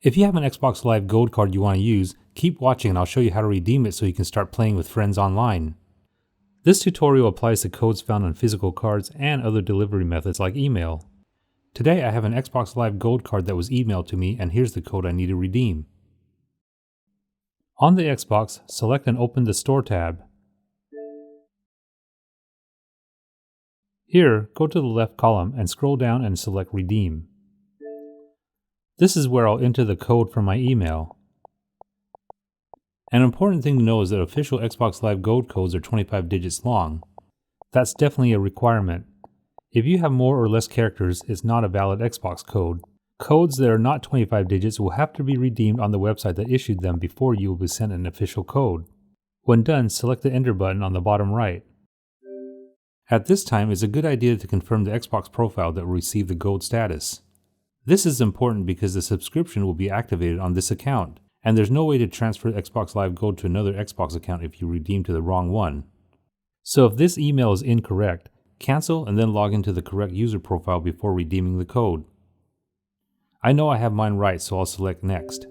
If you have an Xbox Live Gold card you want to use, keep watching and I'll show you how to redeem it so you can start playing with friends online. This tutorial applies to codes found on physical cards and other delivery methods like email. Today I have an Xbox Live Gold card that was emailed to me, and here's the code I need to redeem. On the Xbox, select and open the Store tab. Here, go to the left column and scroll down and select Redeem. This is where I'll enter the code from my email. An important thing to know is that official Xbox Live Gold codes are 25 digits long. That's definitely a requirement. If you have more or less characters, it's not a valid Xbox code. Codes that are not 25 digits will have to be redeemed on the website that issued them before you will be sent an official code. When done, select the Enter button on the bottom right. At this time, it's a good idea to confirm the Xbox profile that will receive the gold status. This is important because the subscription will be activated on this account, and there's no way to transfer Xbox Live Gold to another Xbox account if you redeem to the wrong one. So if this email is incorrect, cancel and then log into the correct user profile before redeeming the code. I know I have mine right, so I'll select Next.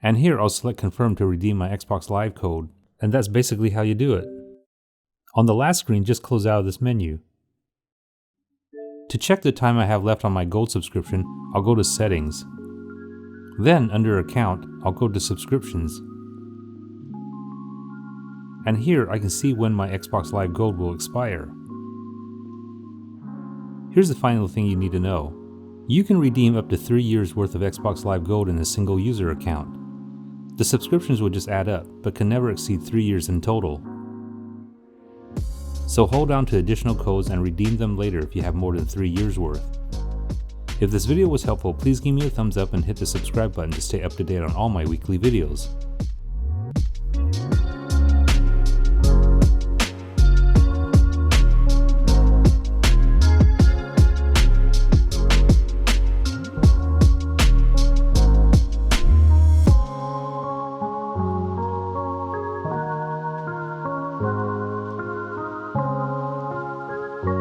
And here I'll select Confirm to redeem my Xbox Live code, and that's basically how you do it. On the last screen, just close out of this menu. To check the time I have left on my Gold subscription, I'll go to Settings. Then, under Account, I'll go to Subscriptions. And here I can see when my Xbox Live Gold will expire. Here's the final thing you need to know. You can redeem up to 3 years worth of Xbox Live Gold in a single user account. The subscriptions will just add up, but can never exceed 3 years in total. So hold on to additional codes and redeem them later if you have more than 3 years worth. If this video was helpful, please give me a thumbs up and hit the subscribe button to stay up to date on all my weekly videos.